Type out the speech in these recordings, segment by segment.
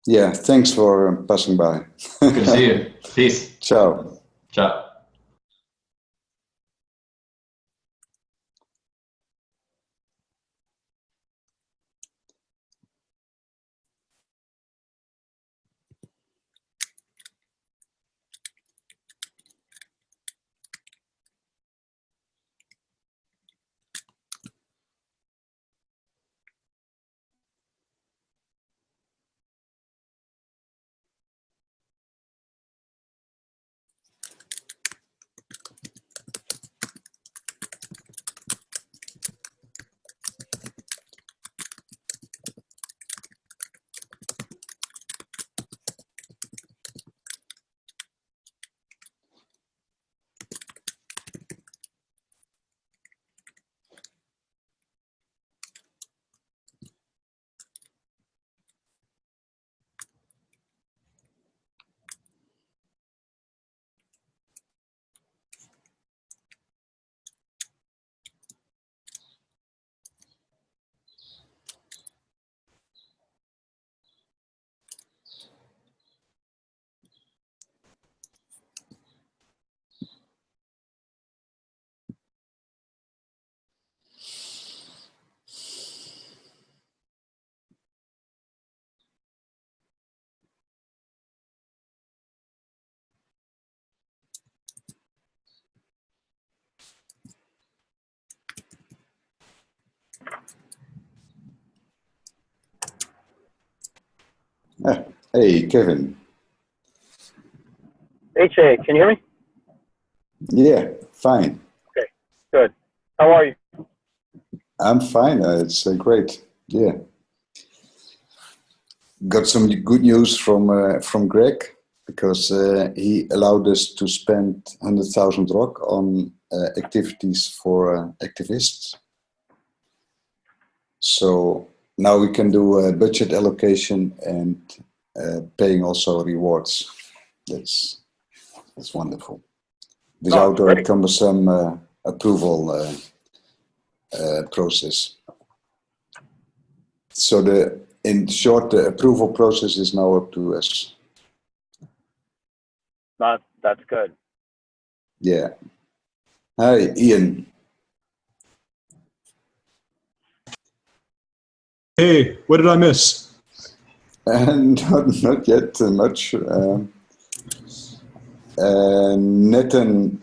Yeah, thanks for passing by. Good to see you. Peace. Ciao. Ciao. Hey, Kevin. HA, can you hear me? Yeah, fine. Okay, good. How are you? I'm fine. It's great. Yeah. Got some good news from Greg because he allowed us to spend 100,000 ROC on activities for activists. So now we can do budget allocation and paying also rewards. That's wonderful. Without a cumbersome approval process. So in short, the approval process is now up to us. That's good. Yeah. Hi, Ian. Hey, what did I miss? Not yet much. Nathan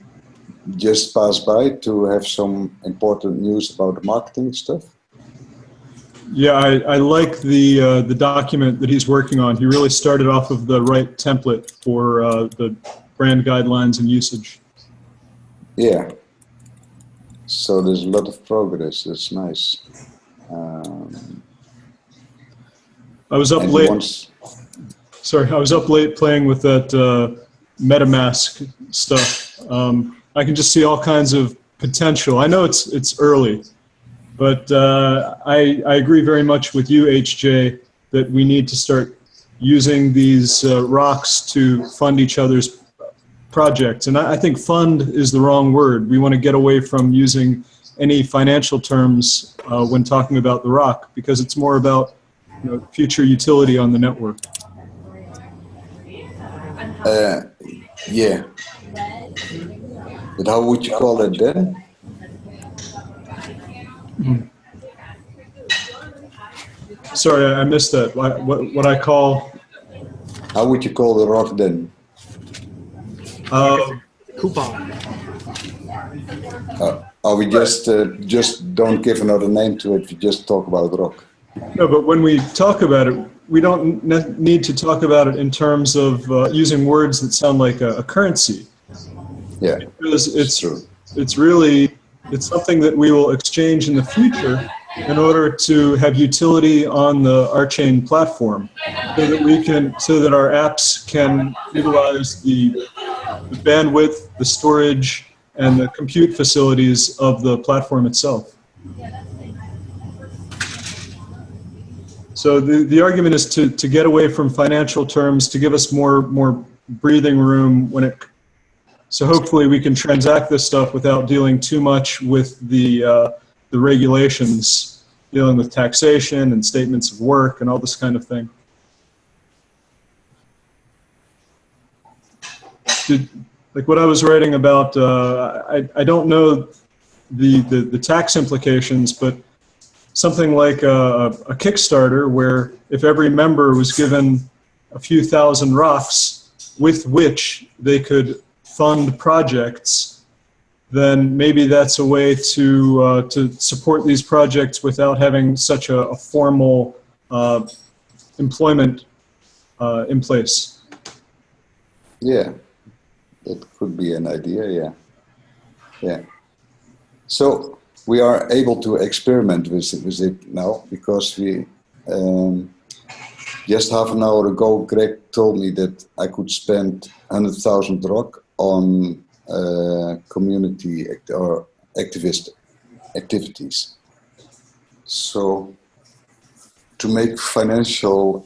just passed by to have some important news about the marketing stuff. Yeah, I like the document that he's working on. He really started off of the right template for the brand guidelines and usage. Yeah. So there's a lot of progress. It's nice. I was up late. Sorry, I was up late playing with that MetaMask stuff. I can just see all kinds of potential. I know it's early, but I agree very much with you, HJ, that we need to start using these rocks to fund each other's projects. And I think fund is the wrong word. We want to get away from using any financial terms when talking about the rock, because it's more about future utility on the network. Yeah. But how would you call it then? Sorry, I missed that. What I call? How would you call the rock then? Coupon. Or we just don't give another name to it. We just talk about rock. No, but when we talk about it, we don't need to talk about it in terms of using words that sound like a currency. Yeah, because it's true. It's something that we will exchange in the future in order to have utility on the RChain platform, so that our apps can utilize the bandwidth, the storage, and the compute facilities of the platform itself. So the argument is to get away from financial terms, to give us more breathing room so hopefully we can transact this stuff without dealing too much with the regulations, dealing with taxation and statements of work and all this kind of thing. like what I was writing about, I don't know the tax implications, but something like a Kickstarter where if every member was given a few thousand rocks with which they could fund projects, then maybe that's a way to support these projects without having such a formal employment in place. Yeah, that could be an idea. Yeah, yeah. So we are able to experiment with it now because we just half an hour ago, Greg told me that I could spend 100,000 ROC on community or activist activities. So to make financial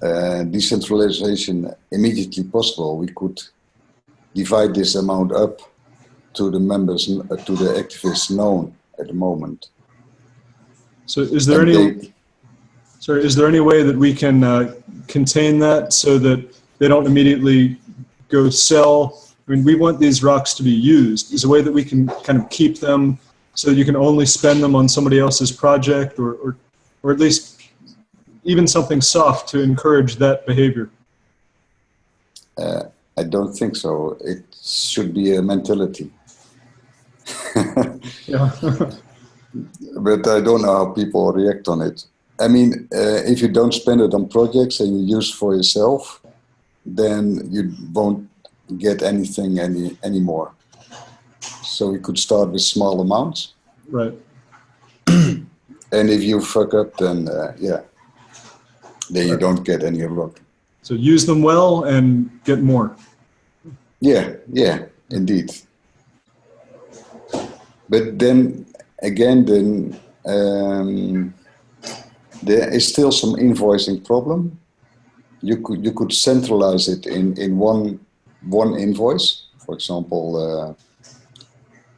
decentralization immediately possible, we could divide this amount up to the members, to the activists known at the moment. So is there is there any way that we can contain that so that they don't immediately go sell? I mean, we want these rocks to be used. Is there a way that we can kind of keep them so that you can only spend them on somebody else's project, or at least even something soft to encourage that behavior? I don't think so. It should be a mentality. Yeah. But I don't know how people react on it. I mean, if you don't spend it on projects and you use for yourself, then you won't get anything anymore. So we could start with small amounts. Right. And if you fuck up, then yeah, then you don't get any rock. So use them well and get more. Yeah, yeah, indeed. But then again, there is still some invoicing problem. You could centralize it in one invoice. For example,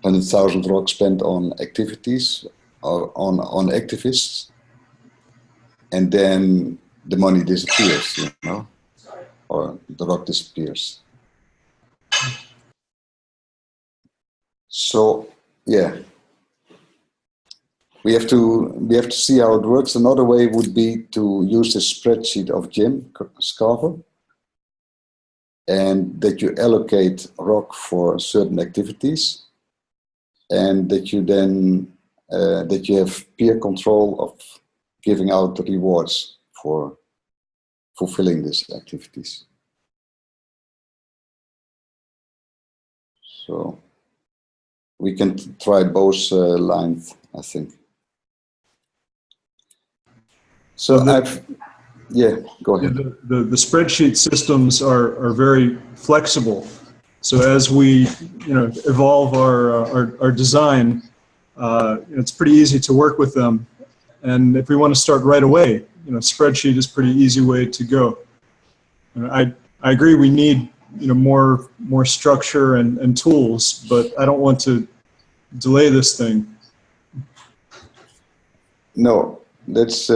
100,000 ROC spent on activities or on activists, and then the money disappears, you know, or the ROC disappears. So yeah, we have to see how it works. Another way would be to use the spreadsheet of Jim Scarver, and that you allocate ROC for certain activities, and that you then that you have peer control of giving out the rewards for fulfilling these activities. So we can try both lines, I think. So yeah, go ahead. Yeah, the spreadsheet systems are very flexible. So as we evolve our design, it's pretty easy to work with them. And if we want to start right away, spreadsheet is a pretty easy way to go. I agree we need more structure and tools, but I don't want to delay this thing. No, that's.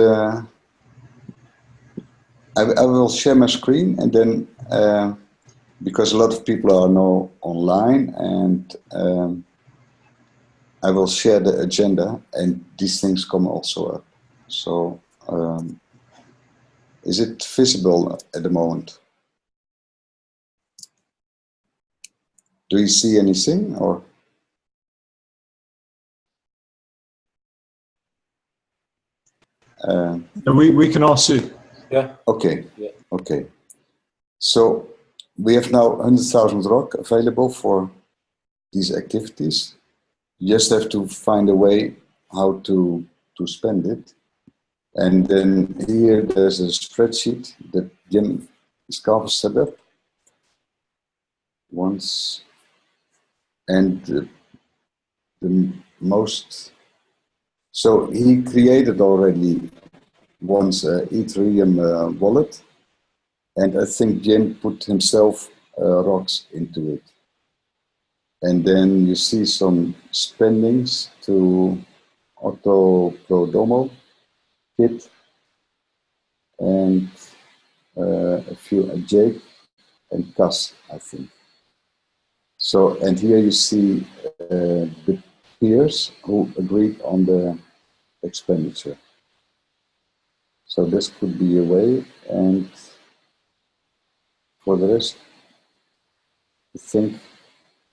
I will share my screen, and then because a lot of people are now online, and I will share the agenda, and these things come also up. So is it visible at the moment? Do you see anything, or? We can all see. Yeah. Okay. Yeah. Okay. So we have now 100,000 ROC available for these activities. You just have to find a way how to spend it. And then here there's a spreadsheet that Jim Scarver set up once. And the most, so he created already once an Ethereum wallet, and I think Jim put himself rocks into it. And then you see some spendings to Otto Prodomo kit, and a few Jake and Cas, I think. So, and here you see the peers who agreed on the expenditure. So this could be a way, and for the rest, I think,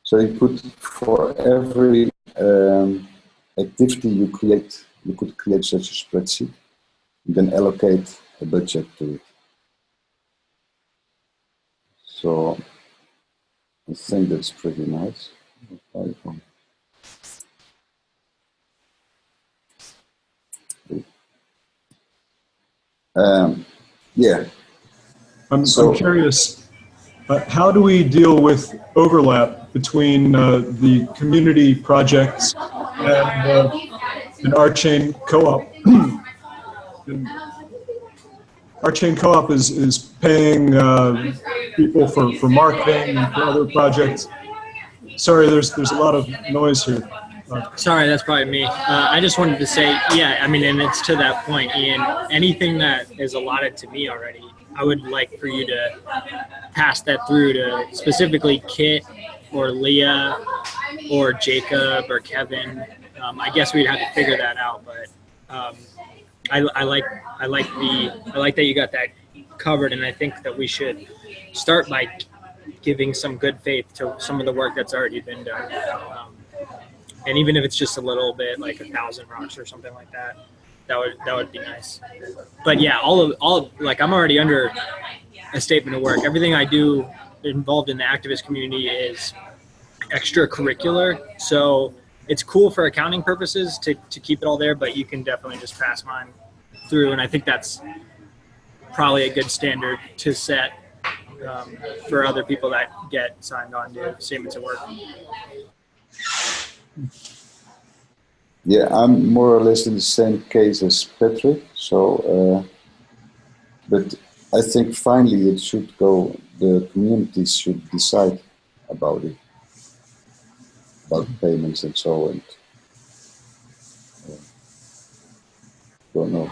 so you could, for every activity you create, you could create such a spreadsheet, and then allocate a budget to it. So I think that's pretty nice. Yeah. I'm curious, how do we deal with overlap between the community projects and an RChain co-op? RChain co-op is paying people for marketing and for other projects. Sorry, there's a lot of noise here. Sorry, that's probably me. I just wanted to say, yeah, I mean, and it's to that point, Ian, anything that is allotted to me already, I would like for you to pass that through to specifically Kit or Leah or Jacob or Kevin. I guess we'd have to figure that out, but I like that you got that covered, and I think that we should start by giving some good faith to some of the work that's already been done. And even if it's just a little bit, like 1,000 rocks or something like that, that would be nice. But yeah, like I'm already under a statement of work. Everything I do involved in the activist community is extracurricular. So it's cool for accounting purposes to keep it all there, but you can definitely just pass mine through. And I think that's probably a good standard to set for other people that get signed on to statements of work. Yeah, I'm more or less in the same case as Patrick. So, but I think finally it should go, the communities should decide about it, about payments and so on. Don't know.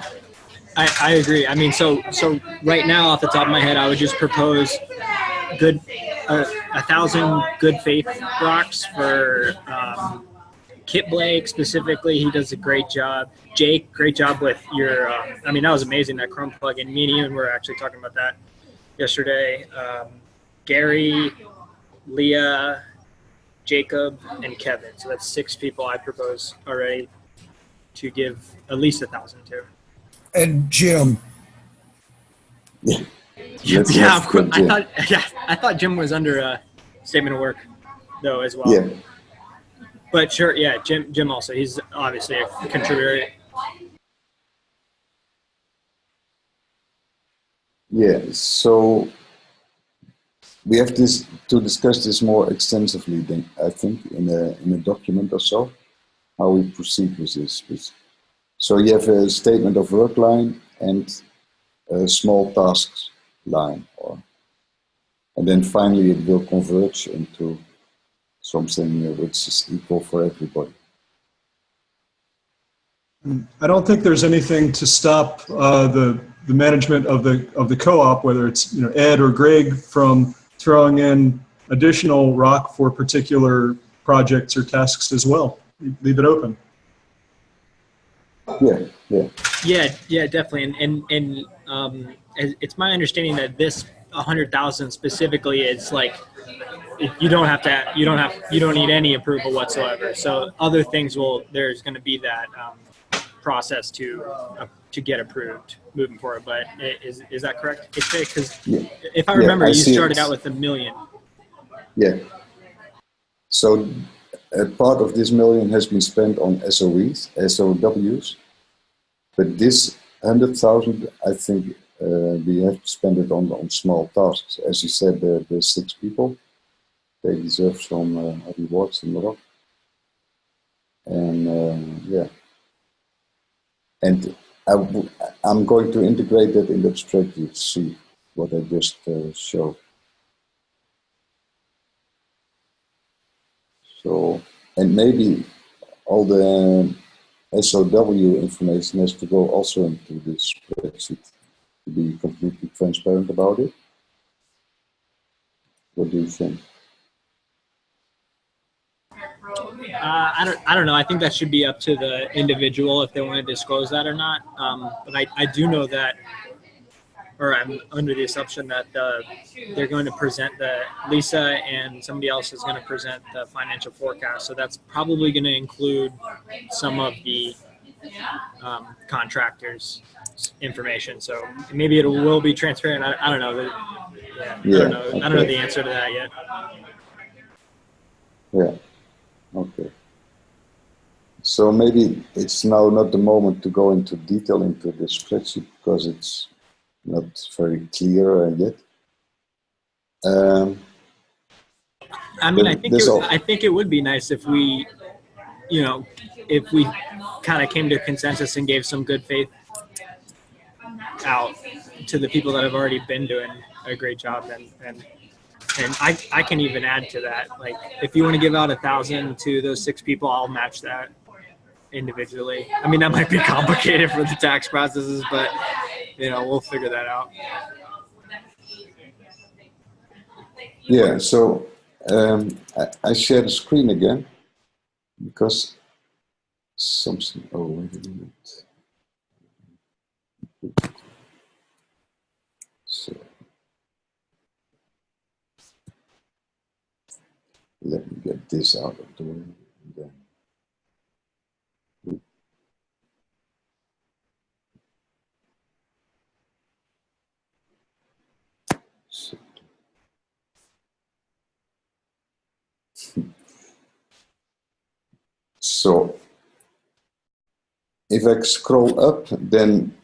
I agree. I mean, so right now, off the top of my head, I would just propose 1,000 good faith rocks for Kit Blake specifically. He does a great job. Jake, great job with your. I mean, that was amazing, that Chrome plugin. Me and Ian were actually talking about that yesterday. Gary, Leah, Jacob, and Kevin. So that's 6 people I propose already to give at least 1,000 to. And Jim. Yeah, Yeah, of course. I thought Jim was under a statement of work, though, as well. Yeah. But sure, yeah, Jim also. He's obviously a contributor. Yeah. So we have to discuss this more extensively. Then I think in a document or so, how we proceed with this. So you have a statement of work line and a small tasks line, and then finally it will converge into something which is equal for everybody. I don't think there's anything to stop the management of the co-op, whether it's Ed or Greg, from throwing in additional rock for particular projects or tasks as well. Leave it open. Yeah, definitely. And it's my understanding that this 100,000 specifically is like you don't need any approval whatsoever. So other things there's going to be that process to get approved moving forward. But is that correct? Because if I remember, you started out with $1 million. Yeah. So part of this $1 million has been spent on SOWs, but this 100,000, I think we have to spend it on small tasks. As you said, the 6 people, they deserve some rewards in the rock. And yeah. And I'm going to integrate that in the spreadsheet to see what I just showed. So, and maybe all the SOW information has to go also into this spreadsheet to be completely transparent about it. What do you think? I don't know. I think that should be up to the individual if they want to disclose that or not. But I do know that, or I'm under the assumption that they're going to present Lisa and somebody else is going to present the financial forecast. So that's probably going to include some of the contractors' information. So maybe it will be transparent. I don't know. I don't know. Okay. I don't know the answer to that yet. Yeah. Okay. So maybe it's now not the moment to go into detail into the spreadsheet because it's not very clear yet. I mean, I think it would be nice if we, if we kind of came to a consensus and gave some good faith out to the people that have already been doing a great job, and I can even add to that. Like, if you want to give out 1,000 to those 6 people, I'll match that individually. I mean, that might be complicated for the tax processes, but we'll figure that out. Yeah. So I share the screen again because something. Oh, wait a minute. So let me get this out of the way. Then. So if I scroll up, then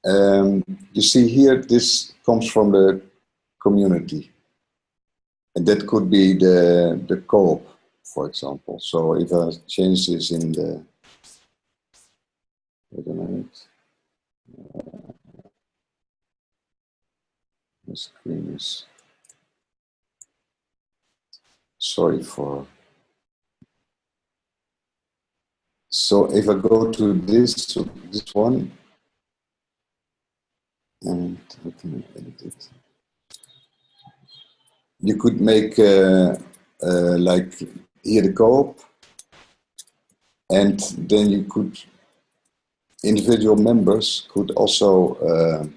you see here, this comes from the community. And that could be the co-op, for example. So if I change this in the, wait a minute, the screen is, sorry for, so if I go to this one, and I can edit it. You could make like here the co-op, and then you could, individual members could also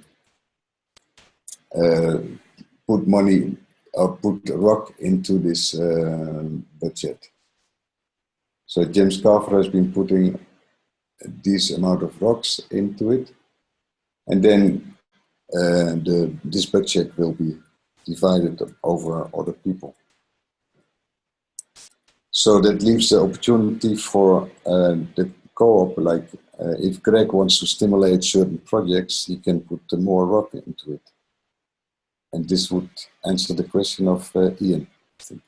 put money or put rock into this budget. So James Carver has been putting this amount of rocks into it, and then this budget will be divided over other people. So that leaves the opportunity for the co-op, like if Greg wants to stimulate certain projects, he can put more rock into it. And this would answer the question of Ian, I think.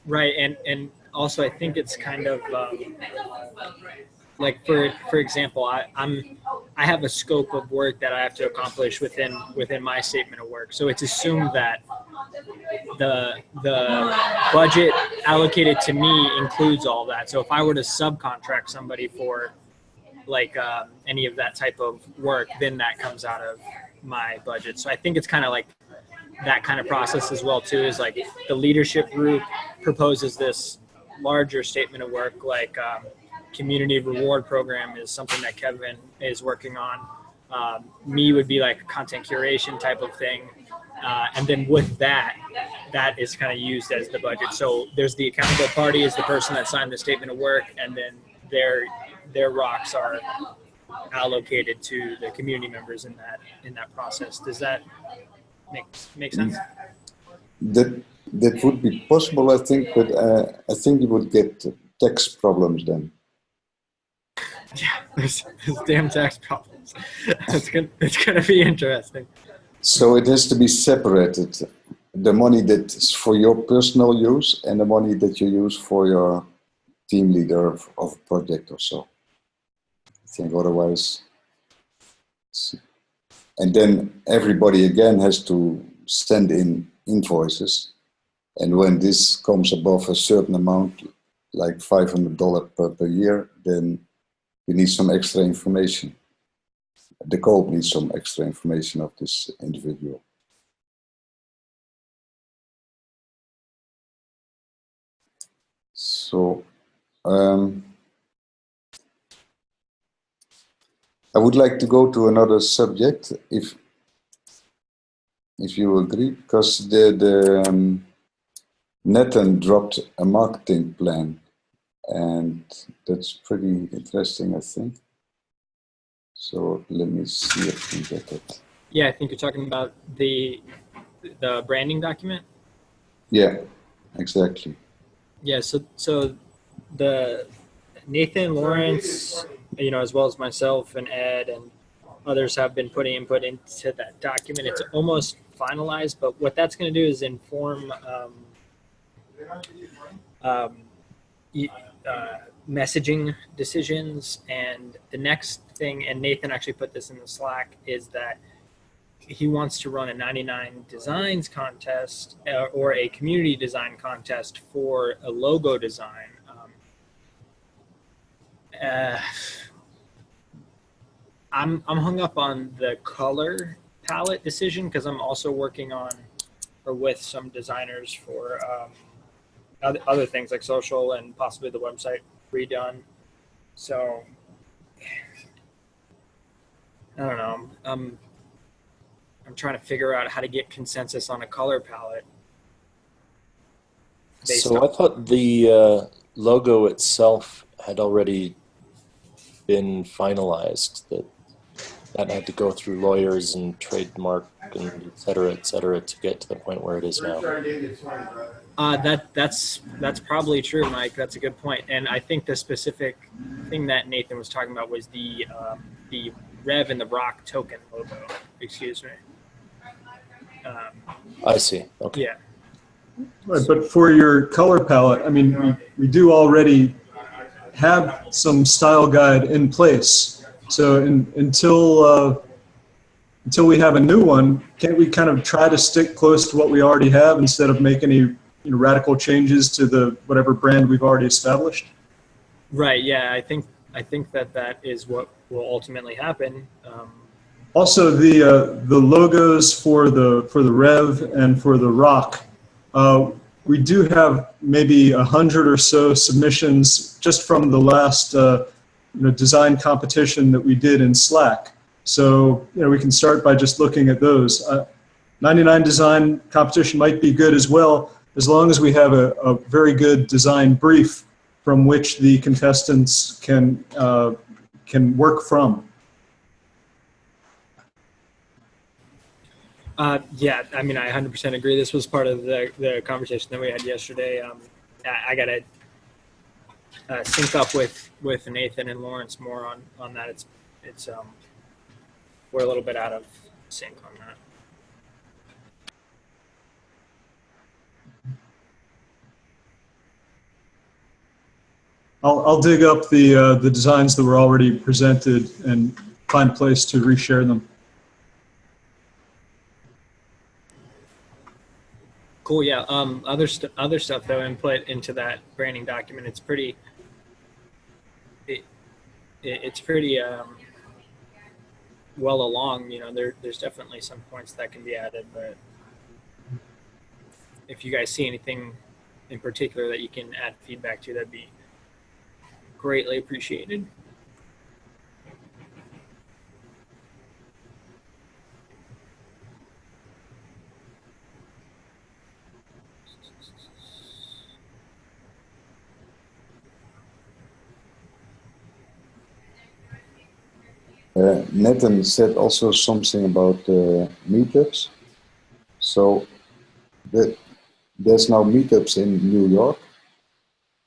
Right, and also I think it's kind of like for example, I have a scope of work that I have to accomplish within my statement of work. So it's assumed that the budget allocated to me includes all that. So if I were to subcontract somebody for like any of that type of work, then that comes out of my budget. So I think it's kind of like that kind of process as well too, is like the leadership group proposes this larger statement of work, like community reward program is something that Kevin is working on. Me would be like a content curation type of thing. And then with that is kind of used as the budget. So there's the accountable party is the person that signed the statement of work, and then their rocks are allocated to the community members in that process. Does that make sense? That would be possible, I think, but I think you would get tax problems then. Yeah, there's damn tax problems. It's gonna be interesting. So it has to be separated. The money that is for your personal use and the money that you use for your team leader of a project or so. I think otherwise. And then everybody again has to send in invoices. And when this comes above a certain amount, like $500 per year, then you need some extra information. The co-op needs some extra information of this individual. So I would like to go to another subject, if you agree, because the Nathan dropped a marketing plan, and that's pretty interesting, I think. So let me see if we get it. Yeah, I think you're talking about the branding document. Yeah, exactly. Yeah, so the Nathan, Lawrence, as well as myself and Ed and others have been putting input into that document. It's almost finalized, but what that's going to do is inform messaging decisions. And the next thing, and Nathan actually put this in the Slack, is that he wants to run a 99 designs contest or a community design contest for a logo design. I'm hung up on the color palette decision because I'm also working on or with some designers for other things like social and possibly the website redone. So I don't know. I'm trying to figure out how to get consensus on a color palette. So I thought the logo itself had already been finalized, that had to go through lawyers and trademark and et cetera, to get to the point where it is now. That's probably true, Mike. That's a good point. And I think the specific thing that Nathan was talking about was the Rev and the Rock token logo. Excuse me. I see. Okay. Yeah. Right, but for your color palette, I mean, we do already have some style guide in place. So until we have a new one, can't we kind of try to stick close to what we already have instead of make any radical changes to the whatever brand we've already established? Right. Yeah. I think that is what will ultimately happen. Also, the logos for the Rev and for the Rock, we do have maybe 100 or so submissions just from the last design competition that we did in Slack. So we can start by just looking at those. 99 design competition might be good as well, as long as we have a very good design brief from which the contestants can work from. Yeah, I mean, I 100% agree. This was part of the conversation that we had yesterday. I got to sync up with Nathan and Lawrence more on that. It's we're a little bit out of sync on that. I'll dig up the designs that were already presented and find a place to reshare them. Cool. Yeah. Other stuff though, input into that branding document. It's pretty. It's pretty well along. There's definitely some points that can be added, but if you guys see anything in particular that you can add feedback to, that'd be greatly appreciated. Nathan said also something about meetups. So there's now meetups in New York,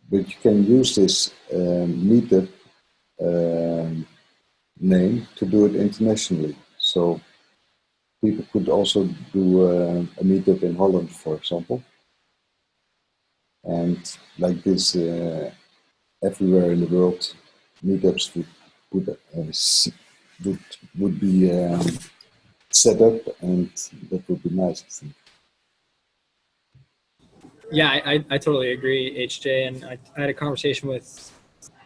but you can use this meetup name to do it internationally. So people could also do a meetup in Holland, for example. And like this, everywhere in the world, meetups would be set up, and that would be nice, I think. Yeah, I totally agree, HJ. And I had a conversation with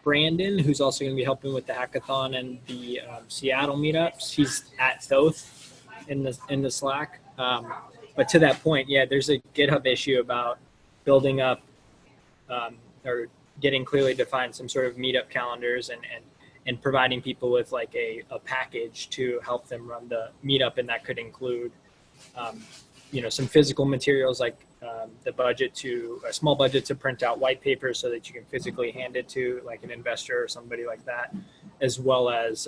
Brandon, who's also going to be helping with the hackathon and the Seattle meetups. He's at Thoth in the Slack. But to that point, yeah, there's a GitHub issue about building up or getting clearly defined some sort of meetup calendars and providing people with like a package to help them run the meetup, and that could include some physical materials like a small budget to print out white paper so that you can physically hand it to like an investor or somebody like that, as well as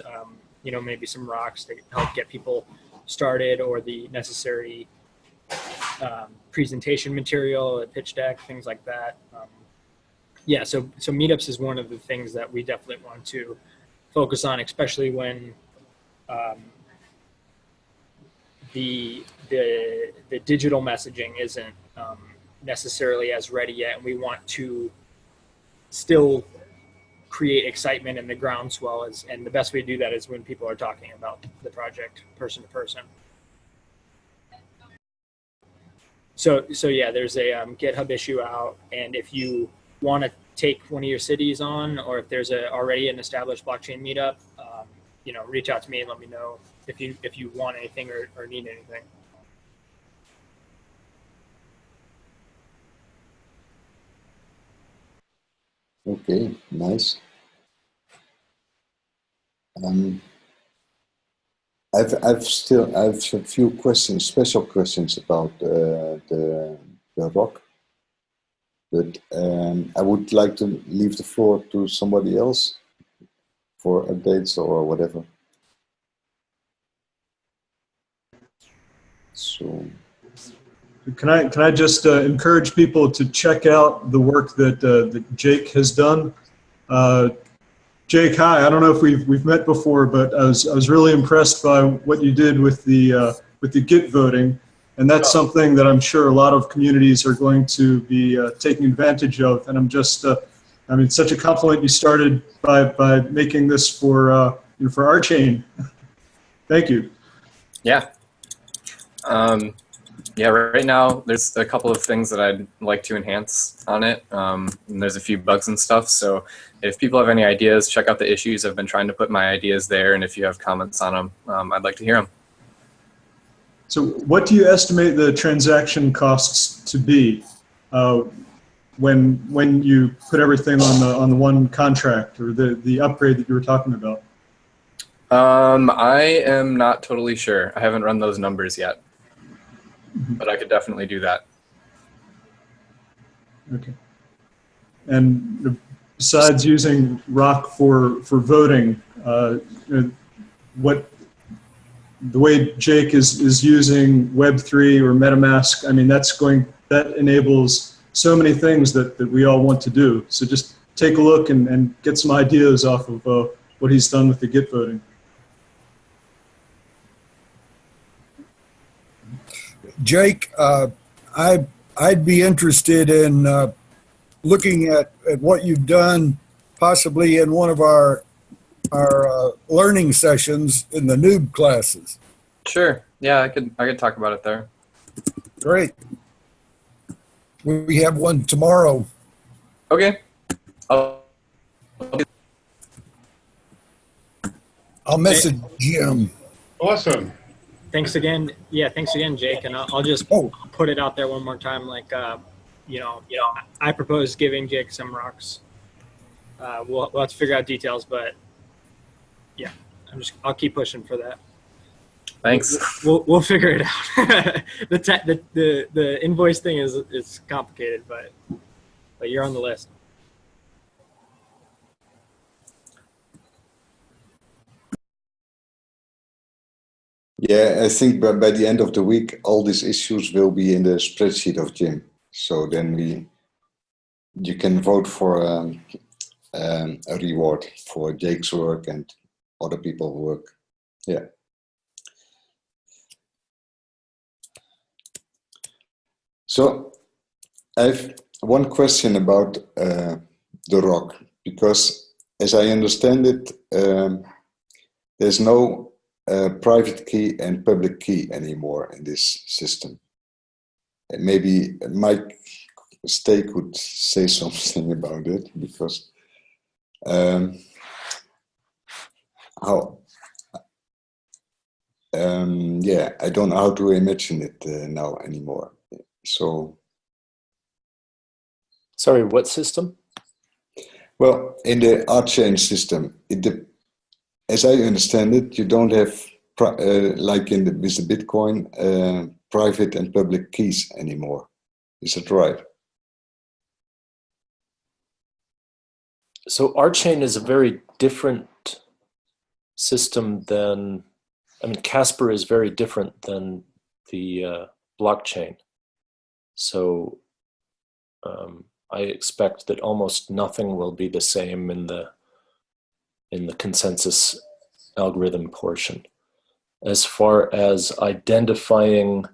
maybe some rocks to help get people started, or the necessary presentation material, a pitch deck, things like that. So meetups is one of the things that we definitely want to focus on, especially when the digital messaging isn't necessarily as ready yet, and we want to still create excitement in the groundswell. And the best way to do that is when people are talking about the project person to person. So yeah, there's a GitHub issue out, and if you want to take one of your cities on, or if there's already an established blockchain meetup, reach out to me and let me know if you want anything or need anything. Okay, nice. I've a few questions, special questions about the rock, but I would like to leave the floor to somebody else for updates or whatever. So, Can I just encourage people to check out the work that Jake has done? Jake, hi. I don't know if we've met before, but I was really impressed by what you did with the Git voting, and that's something that I'm sure a lot of communities are going to be taking advantage of. And I'm just, it's such a compliment you started by making this for RChain. Thank you. Yeah. Right now there's a couple of things that I'd like to enhance on it. And there's a few bugs and stuff. So if people have any ideas, check out the issues. I've been trying to put my ideas there, and if you have comments on them, I'd like to hear them. So what do you estimate the transaction costs to be when you put everything on the one contract, or the upgrade that you were talking about? I am not totally sure. I haven't run those numbers yet, but I could definitely do that. Okay. And besides using Rock for voting, the way Jake is using Web3 or MetaMask, that enables so many things that we all want to do. So just take a look and get some ideas off of what he's done with the Git voting. Jake, I'd be interested in looking at what you've done, possibly in one of our learning sessions in the noob classes. Sure. Yeah, I could talk about it there. Great. We have one tomorrow. Okay. I'll message Jim. Awesome. Thanks again. Yeah, thanks again, Jake. And I'll just put it out there one more time. Like, I propose giving Jake some rocks. We'll have to figure out details, but yeah, I'll keep pushing for that. Thanks. We'll figure it out. The invoice thing is complicated, but you're on the list. Yeah, I think by the end of the week, all these issues will be in the spreadsheet of Jim. So then you can vote for a reward for Jake's work and other people's work. Yeah. So I have one question about the rock, because as I understand it, there's no private key and public key anymore in this system. And maybe Mike Stay could say something about it, because I don't know how to imagine it now anymore. So, sorry, what system? Well, in the RChain system, as I understand it, you don't have like with the Bitcoin private and public keys anymore. Is that right? So RChain is a very different system than, I mean, Casper is very different than the blockchain. So I expect that almost nothing will be the same in the consensus algorithm portion. As far as identifying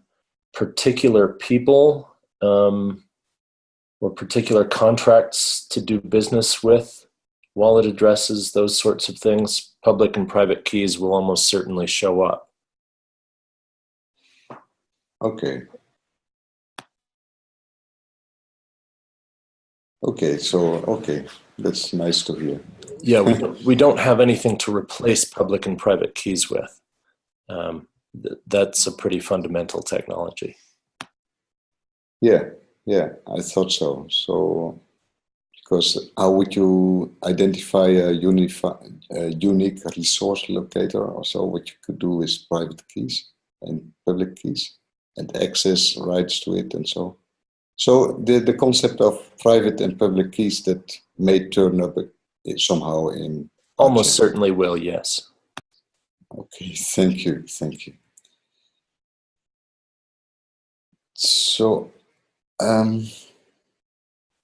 particular people or particular contracts to do business with, wallet addresses, those sorts of things, public and private keys will almost certainly show up. Okay. Okay, so, okay, that's nice to hear. Yeah, we don't have anything to replace public and private keys with. That's a pretty fundamental technology. Yeah, I thought so. So, because how would you identify a unique resource locator? Also, what you could do is private keys and public keys and access rights to it and so. So the concept of private and public keys that may turn up somehow in Almost RChain. certainly will, yes. Okay, thank you. So,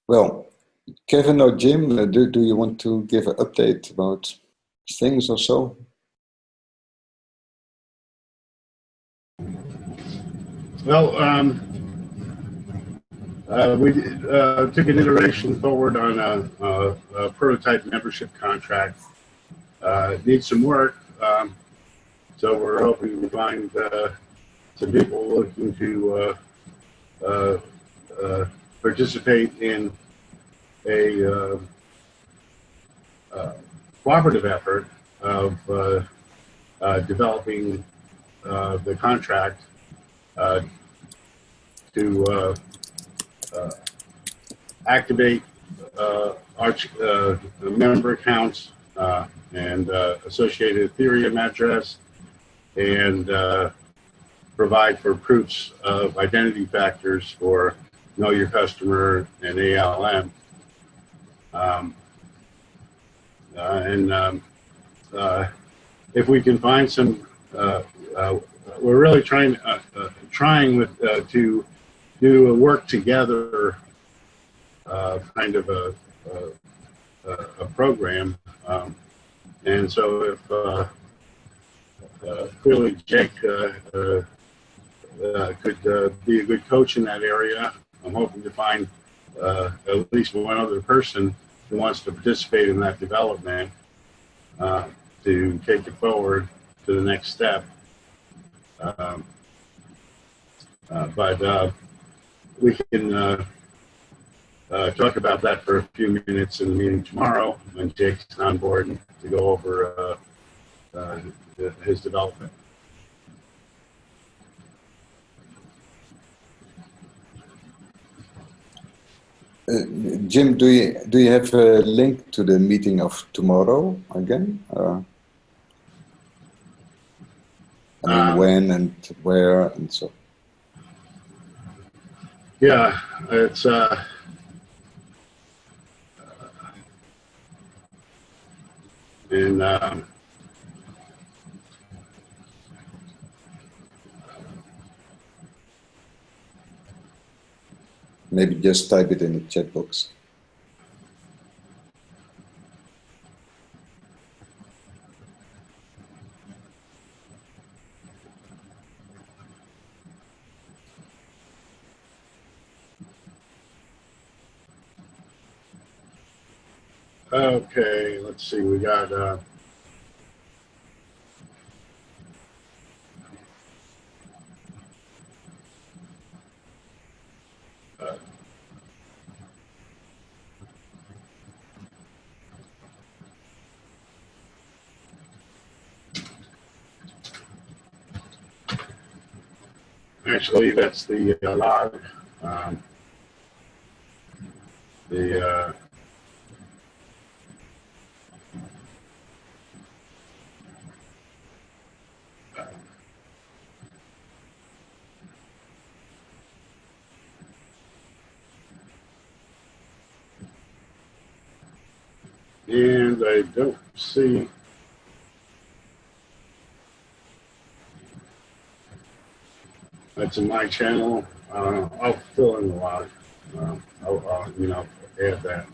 well, Kevin or Jim, do you want to give an update about things or so? Well, we took an iteration forward on a prototype membership contract. It needs some work, so we're hoping to find some people looking to participate in a cooperative effort of developing the contract to activate our member accounts and associated Ethereum address, and provide for proofs of identity factors for Know Your Customer and ALM. If we can find some, we're really trying to do a work together kind of a program, and so if clearly Jake could be a good coach in that area, I'm hoping to find at least one other person who wants to participate in that development to take it forward to the next step. But we can talk about that for a few minutes in the meeting tomorrow when Jake's on board to go over his development. Jim, do you have a link to the meeting of tomorrow again? I mean, when and where and so. Yeah, it's and maybe just type it in the chat box. okay. Let's see. We got. Actually, that's the log. The And I don't see. That's in my channel. I'll fill in the log. I'll add that.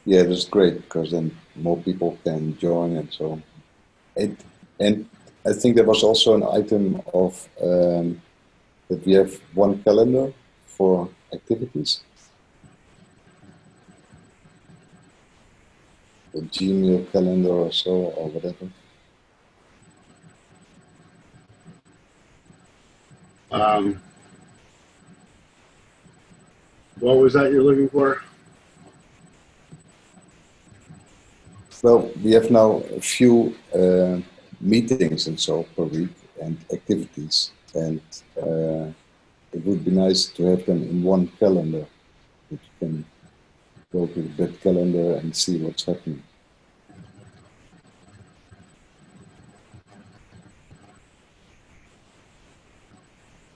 Yeah, that's great because then more people can join and so. And I think there was also an item of that we have one calendar for activities. A Gmail calendar or so, or whatever. What was that you're looking for? Well, we have now a few meetings and so per week and activities, and it would be nice to have them in one calendar. That you can go to that calendar and see what's happening.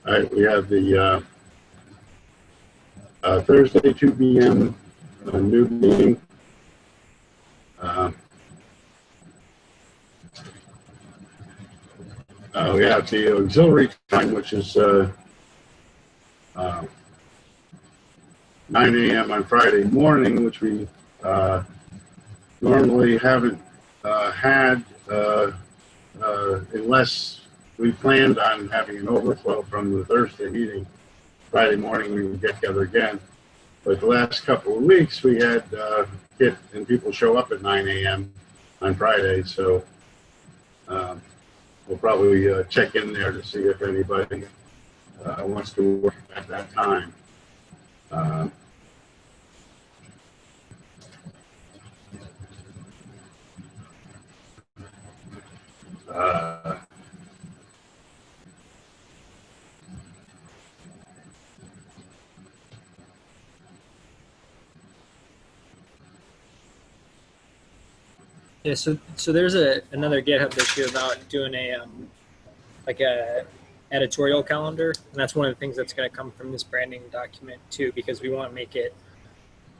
All right, we have the Thursday 2 p.m. New meeting. We have the auxiliary time, which is 9 a.m. on Friday morning, which we normally haven't had unless we planned on having an overflow from the Thursday meeting. Friday morning we would get together again. But the last couple of weeks we had hit and people show up at 9 a.m. on Friday, so we'll probably check in there to see if anybody wants to work at that time. Yeah, so there's another GitHub issue about doing a like a editorial calendar, and that's one of the things that's going to come from this branding document too, because we want to make it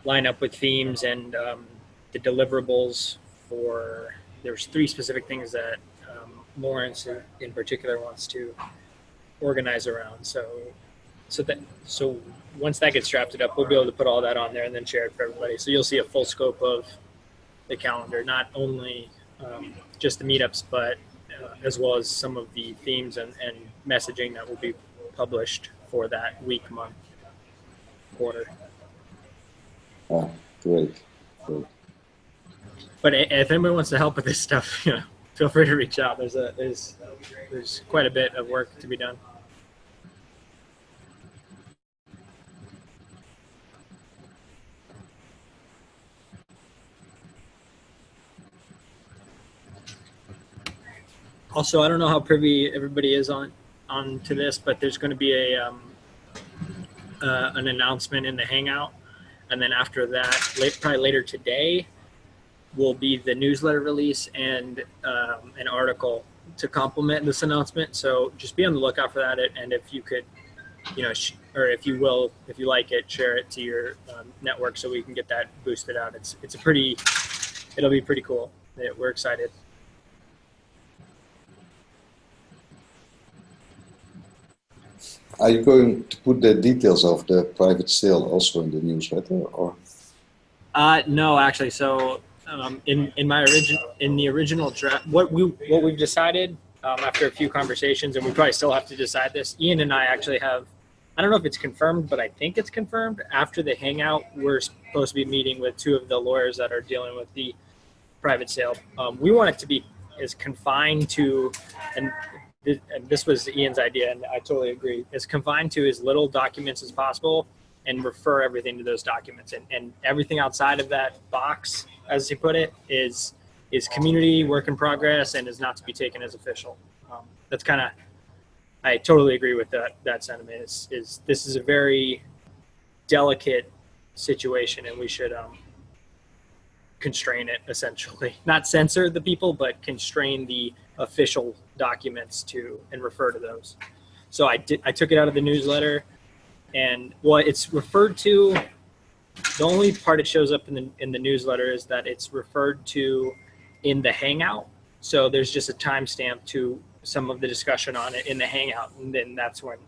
line up with themes and the deliverables for. There's 3 specific things that Lawrence in particular wants to organize around. So once that gets drafted up, we'll be able to put all that on there and then share it for everybody. So you'll see a full scope of the calendar, not only just the meetups, but as well as some of the themes and messaging that will be published for that week, month, quarter. Oh, great. But if anybody wants to help with this stuff, feel free to reach out. There's quite a bit of work to be done. Also, I don't know how privy everybody is on to this, but there's going to be an announcement in the Hangout, and then after that, probably later today, will be the newsletter release and an article to complement this announcement. So just be on the lookout for that, and if you could, or if you like it, share it to your network so we can get that boosted out. It'll be pretty cool. We're excited. Are you going to put the details of the private sale also in the newsletter, or? No, actually. So in the original draft, what we've decided after a few conversations, and we probably still have to decide this. Ian and I actually have. I don't know if it's confirmed, but I think it's confirmed. After the Hangout, we're supposed to be meeting with 2 of the lawyers that are dealing with the private sale. We want it to be as confined to, and this was Ian's idea, and I totally agree, as confined to as little documents as possible and refer everything to those documents. And everything outside of that box, as he put it, is community work in progress and is not to be taken as official. That's kind of, I totally agree with that sentiment. This is a very delicate situation, and we should constrain it, essentially. Not censor the people, but constrain the official documents and refer to those. So I took it out of the newsletter, and what it's referred to, the only part it shows up in the newsletter is that it's referred to in the Hangout. So there's just a timestamp to some of the discussion on it in the Hangout, and then that's when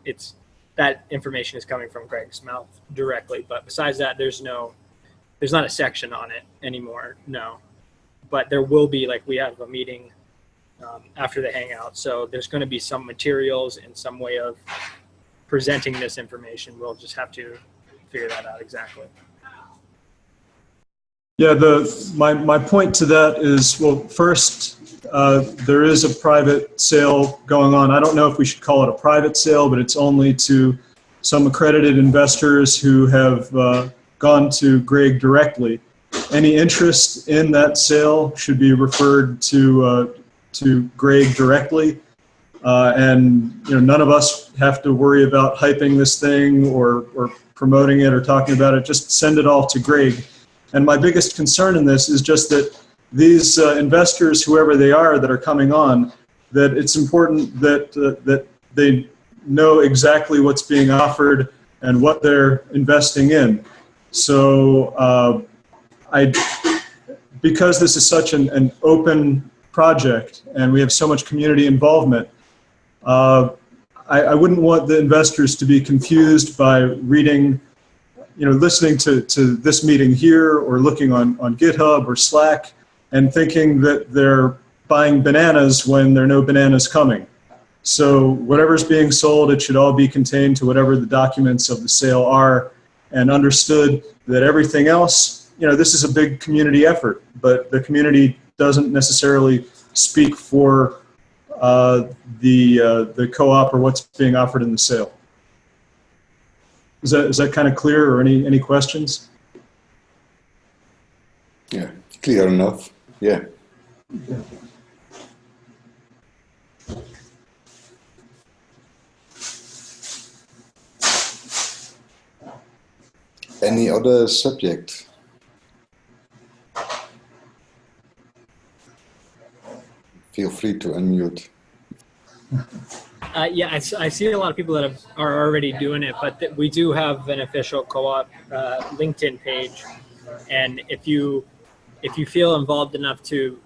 that information is coming from Greg's mouth directly. But besides that, there's not a section on it anymore. No, but there will be, like, we have a meeting after the Hangout, so there's going to be some materials and some way of presenting this information. We'll just have to figure that out exactly. Yeah, my point to that is, well, first, there is a private sale going on. I don't know if we should call it a private sale, but it's only to some accredited investors who have gone to Greg directly. Any interest in that sale should be referred to Greg directly. And none of us have to worry about hyping this thing or promoting it or talking about it. Just send it all to Greg. And my biggest concern in this is just that these investors, whoever they are that are coming on, that it's important that they know exactly what's being offered and what they're investing in. So because this is such an open project and we have so much community involvement, I wouldn't want the investors to be confused by reading, listening to this meeting here or looking on GitHub or Slack and thinking that they're buying bananas when there are no bananas coming. So whatever's being sold, it should all be contained to whatever the documents of the sale are, and understood that everything else, this is a big community effort, but the community doesn't necessarily speak for the co-op or what's being offered in the sale. Is that kind of clear, or any questions? Yeah, clear enough. Yeah. Any other subject? Feel free to unmute. Yeah, I see a lot of people that are already doing it, but we do have an official co-op LinkedIn page, and if you feel involved enough to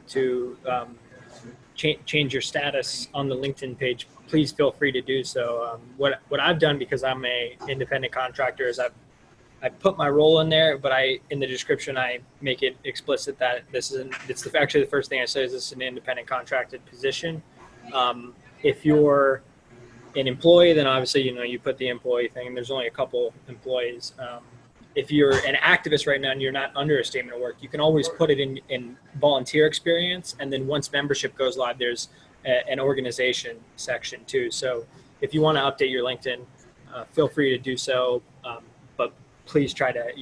change your status on the LinkedIn page, please feel free to do so. What I've done, because I'm a independent contractor, is I put my role in there, but in the description I make it explicit that it's actually the first thing I say is this is an independent contracted position. If you're an employee, then obviously you put the employee thing. There's only a couple employees. If you're an activist right now and you're not under a statement of work, you can always put it in volunteer experience, and then once membership goes live, there's an organization section too. So if you want to update your LinkedIn, feel free to do so. But please try to,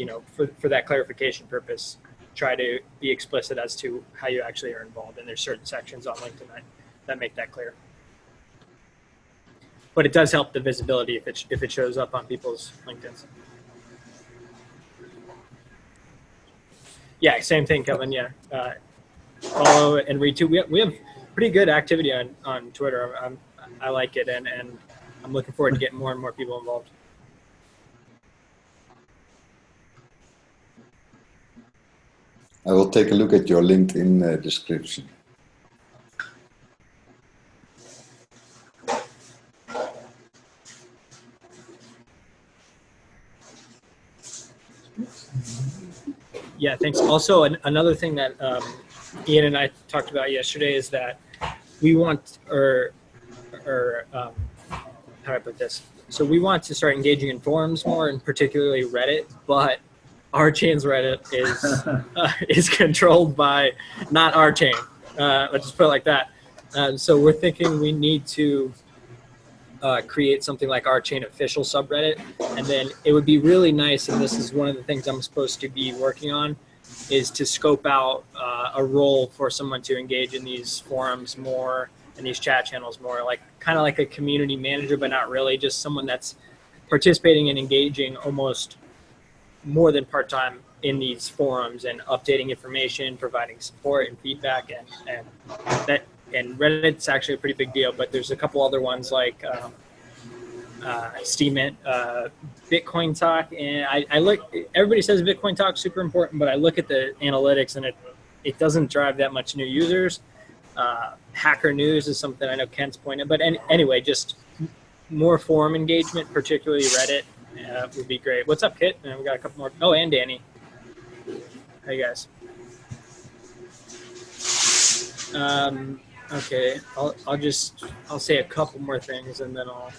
for that clarification purpose, try to be explicit as to how you actually are involved. And there's certain sections on LinkedIn that make that clear. But it does help the visibility if it shows up on people's LinkedIns. Yeah, same thing, Kevin. Yeah, follow and retweet. We have pretty good activity on Twitter. I like it, and I'm looking forward to getting more and more people involved. I will take a look at your LinkedIn description. Yeah, thanks. Also, another thing that Ian and I talked about yesterday is that we want, how do I put this? So we want to start engaging in forums more, and particularly Reddit, but RChain's Reddit is controlled by not RChain. Let's just put it like that. So we're thinking we need to create something like RChain official subreddit, and then it would be really nice, and this is one of the things I'm supposed to be working on, is to scope out a role for someone to engage in these forums more and these chat channels more, like kind of like a community manager, but not really, just someone that's participating and engaging almost more than part-time in these forums and updating information, providing support and feedback, and and Reddit's actually a pretty big deal, but there's a couple other ones like Steemit, Bitcoin Talk, and I look. Everybody says Bitcoin Talk is super important, but I look at the analytics and it doesn't drive that much new users. Hacker News is something I know Kent's pointed, but anyway, just more forum engagement, particularly Reddit, would be great. What's up, Kit? And we got a couple more. Oh, and Danny. How you guys? Okay, I'll say a couple more things and then I'll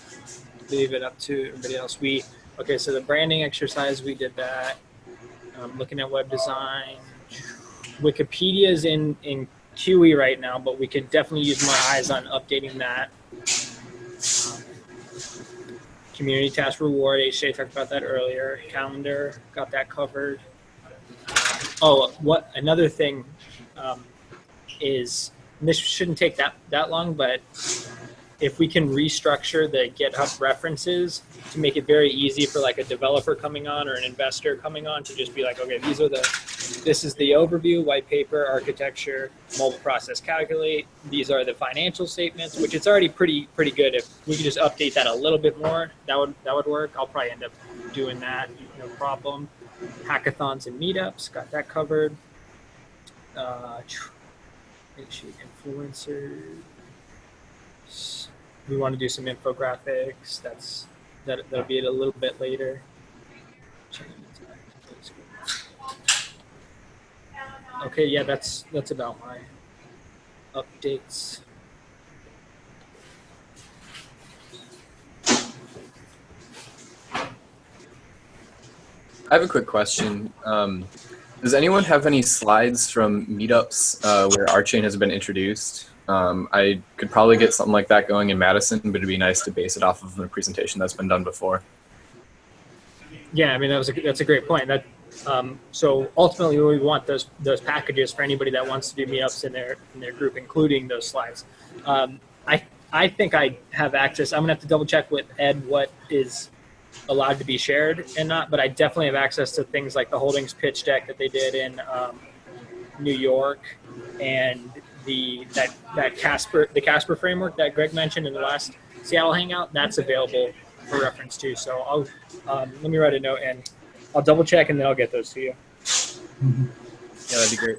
leave it up to everybody else. So the branding exercise, we did that. Looking at web design. Wikipedia is in QE right now, but we could definitely use more eyes on updating that. Community task reward, HJ talked about that earlier. Calendar, got that covered. Another thing is, and this shouldn't take that long, but if we can restructure the GitHub references to make it very easy for like a developer coming on or an investor coming on to just be like, okay, this is the overview, white paper, architecture, mobile process calculate. These are the financial statements, which it's already pretty good. If we could just update that a little bit more, that would work. I'll probably end up doing that, no problem. Hackathons and meetups, got that covered. Influencers. We want to do some infographics. That'll be it a little bit later. Okay, yeah, that's about my updates. I have a quick question. Does anyone have any slides from meetups where RChain has been introduced? I could probably get something like that going in Madison, but it'd be nice to base it off of a presentation that's been done before. Yeah, I mean that's a great point. So ultimately, we want those packages for anybody that wants to do meetups in their group, including those slides. I think I have access. I'm gonna have to double check with Ed what is allowed to be shared and not, but I definitely have access to things like the Holdings pitch deck that they did in New York, and the Casper framework that Greg mentioned in the last Seattle Hangout. That's available for reference too. So let me write a note and I'll double check and then I'll get those to you. Yeah, that'd be great.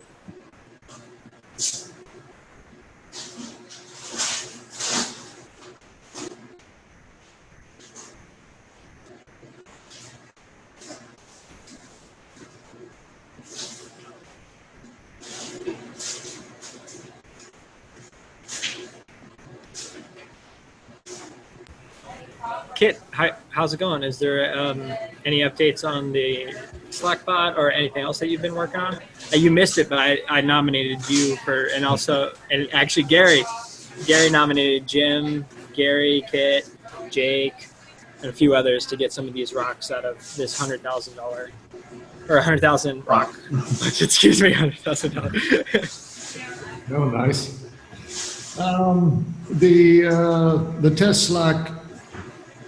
Kit, how's it going? Is there any updates on the Slack bot or anything else that you've been working on? You missed it, but I nominated you and actually Gary nominated Jim, Gary, Kit, Jake, and a few others to get some of these rocks out of this $100,000 or 100,000 rock. Excuse me, $100,000. Oh, nice. The test Slack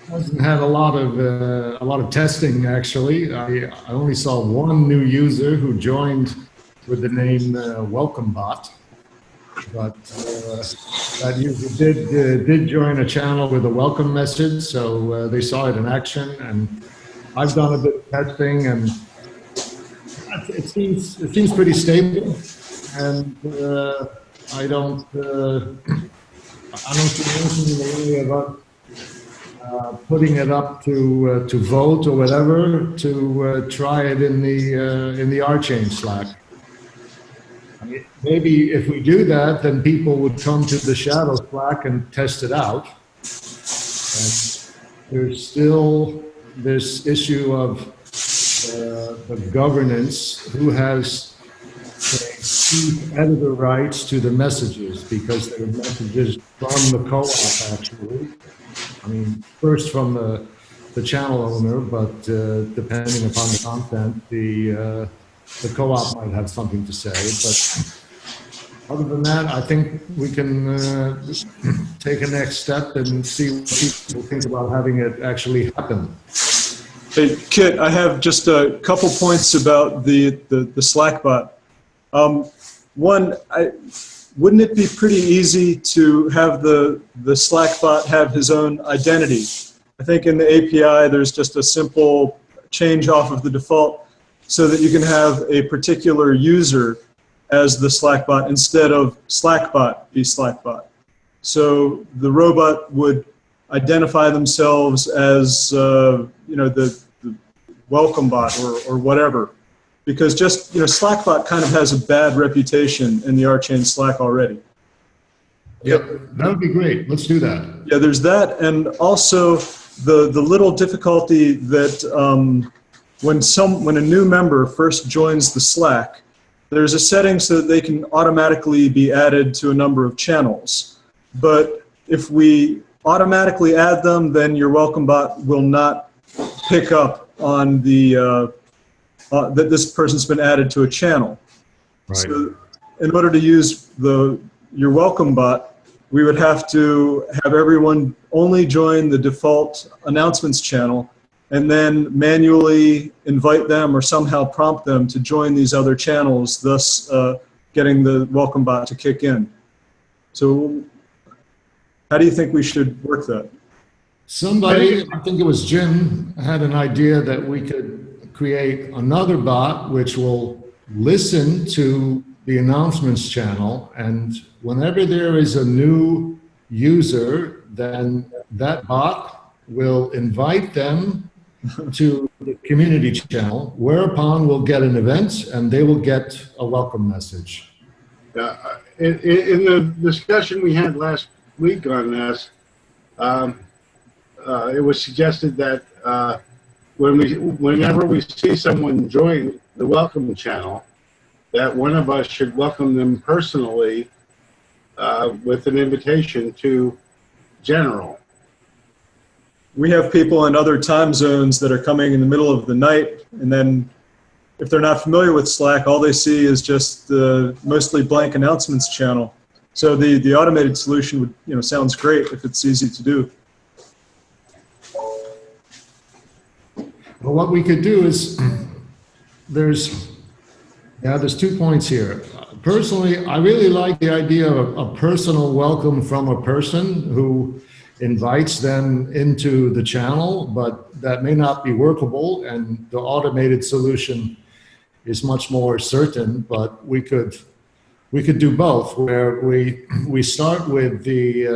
hasn't had a lot of testing actually. I only saw one new user who joined with the name Welcome Bot, but that user did join a channel with a welcome message, so they saw it in action. And I've done a bit of testing, and it seems pretty stable. And I don't see anything in the way of putting it up to vote or whatever to try it in the RChain Slack. I mean, maybe if we do that, then people would come to the Shadow Slack and test it out. And there's still this issue of the governance, who has chief editor rights to the messages, because they're messages from the co-op actually. I mean, first from the channel owner, but depending upon the content, the co-op might have something to say. But other than that, I think we can take a next step and see what people think about having it actually happen. Hey, Kit, I have just a couple points about the Slack bot. One, wouldn't it be pretty easy to have the Slack bot have his own identity? I think in the API, there's just a simple change off of the default so that you can have a particular user as the Slack bot instead of Slackbot be Slackbot. So the robot would identify themselves as the welcome bot or whatever, because just Slackbot kind of has a bad reputation in the RChain Slack already. Yep, that would be great. Let's do that. Yeah, there's that, and also the little difficulty that when a new member first joins the Slack, there's a setting so that they can automatically be added to a number of channels. But if we automatically add them, then your welcome bot will not pick up on the that this person's been added to a channel. Right. So in order to use your welcome bot, we would have to have everyone only join the default announcements channel and then manually invite them or somehow prompt them to join these other channels, thus getting the welcome bot to kick in. So how do you think we should work that? Somebody, I think it was Jim, had an idea that we could create another bot which will listen to the announcements channel, and whenever there is a new user, then that bot will invite them to the community channel, whereupon we'll get an event and they will get a welcome message. In the discussion we had last week on this, it was suggested that whenever we see someone join the welcome channel, that one of us should welcome them personally with an invitation to general. We have people in other time zones that are coming in the middle of the night, and then if they're not familiar with Slack, all they see is just the mostly blank announcements channel. So the automated solution would, sounds great if it's easy to do. Well, what we could do is there's 2 points here. Personally, I really like the idea of a personal welcome from a person who invites them into the channel, but that may not be workable, and the automated solution is much more certain. But we could do both, where we start with the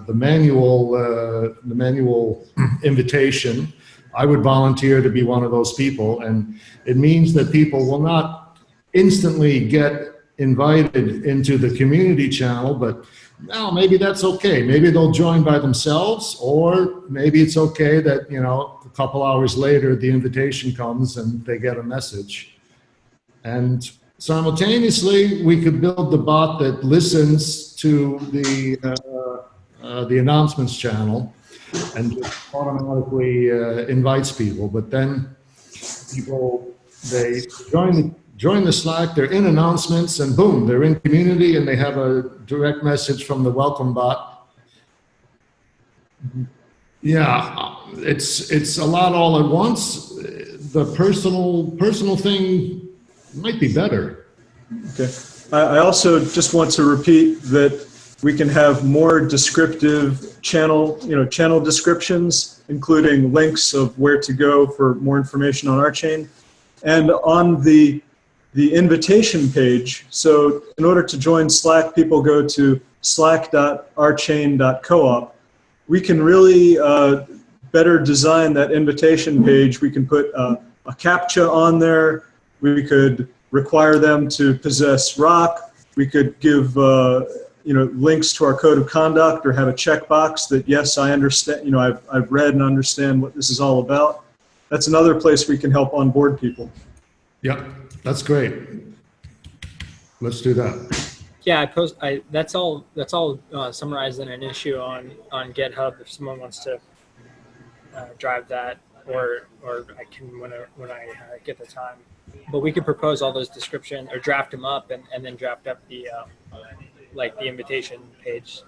manual invitation. I would volunteer to be one of those people, and it means that people will not instantly get invited into the community channel, but now maybe that's okay. Maybe they'll join by themselves, or maybe it's okay that, a couple hours later the invitation comes and they get a message. And simultaneously, we could build the bot that listens to the announcements channel and just automatically invites people. But then people, they join the Slack, they're in announcements, and boom, they're in community, and they have a direct message from the welcome bot. Yeah, it's a lot all at once. The personal thing might be better. Okay. I also just want to repeat that we can have more descriptive channel descriptions, including links of where to go for more information on RChain. And on the invitation page, so in order to join Slack, people go to slack.rchain.coop. We can really better design that invitation page. We can put a CAPTCHA on there. We could require them to possess rock. We could give links to our code of conduct, or have a checkbox that, yes, I understand, I've read and understand what this is all about. That's another place we can help onboard people. Yep, that's great. Let's do that. Yeah, that's all summarized in an issue on GitHub if someone wants to drive that, or I can when I get the time. But we could propose all those descriptions, or draft them up and then draft up the the invitation page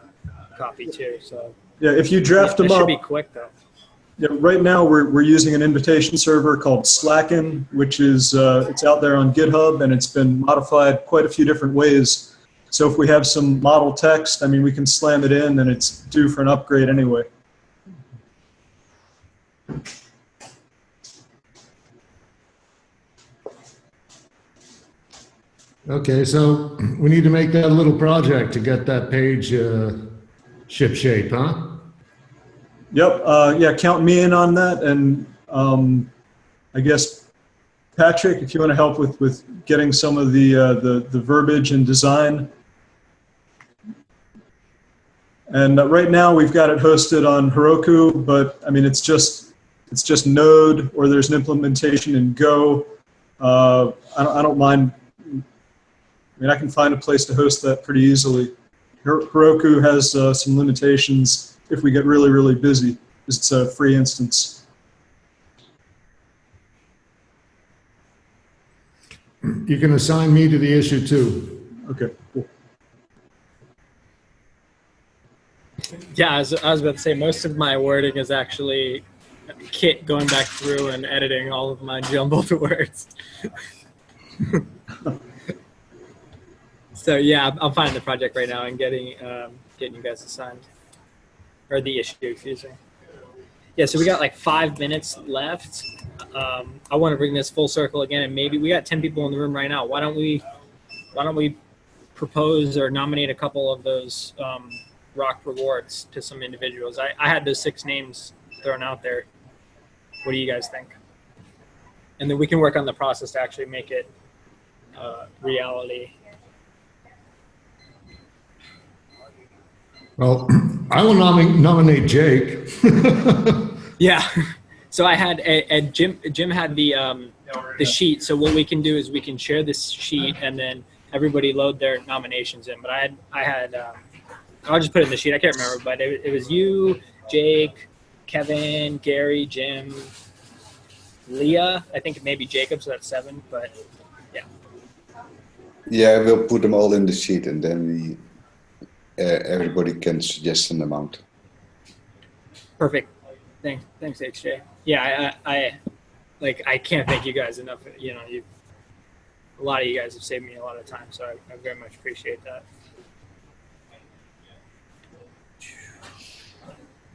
copy too. So yeah, if you draft them up, it should be quick though. Yeah, right now we're using an invitation server called Slacken, which is it's out there on GitHub, and it's been modified quite a few different ways So if we have some model text, I mean, we can slam it in and it's due for an upgrade anyway. Okay, so we need to make that a little project to get that page ship shape, huh? Yep. Yeah, count me in on that. And I guess, Patrick, if you want to help with getting some of the verbiage and design. And right now we've got it hosted on Heroku, but I mean, it's just Node, or there's an implementation in Go. I don't mind. I mean, I can find a place to host that pretty easily. Heroku has some limitations if we get really, really busy, because it's a free instance. You can assign me to the issue too. Okay, cool. Yeah, I was about to say, most of my wording is actually Kit going back through and editing all of my jumbled words. So yeah, I'm finding the project right now and getting you guys assigned, or the issue, excuse me. Yeah, so we got like 5 minutes left. I want to bring this full circle again, and maybe we got 10 people in the room right now. Why don't we propose or nominate a couple of those rock rewards to some individuals? I had those 6 names thrown out there. What do you guys think? And then we can work on the process to actually make it reality. Well, I will nominate Jake. Yeah. So I had Jim had the sheet. So what we can do is we can share this sheet and then everybody load their nominations in. But I had I'll just put it in the sheet. I can't remember, but it was you, Jake, Kevin, Gary, Jim, Leah. I think maybe Jacob, so that's 7. But yeah. Yeah, we'll put them all in the sheet, and then everybody can suggest an amount. Perfect. Thanks, HJ. Yeah, I can't thank you guys enough. You know, a lot of you guys have saved me a lot of time, so I very much appreciate that.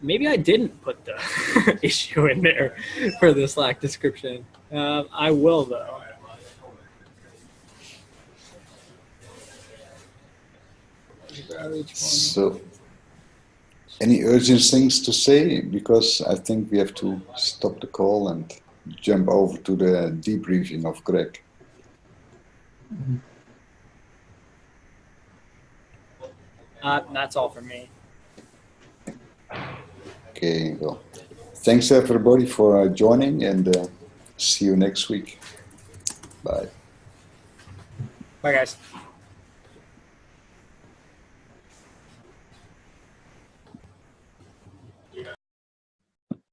Maybe I didn't put the issue in there for the Slack description. I will, though. So, any urgent things to say? Because I think we have to stop the call and jump over to the debriefing of Greg. That's all for me. Okay, well, thanks everybody for joining, and see you next week. Bye. Bye, guys.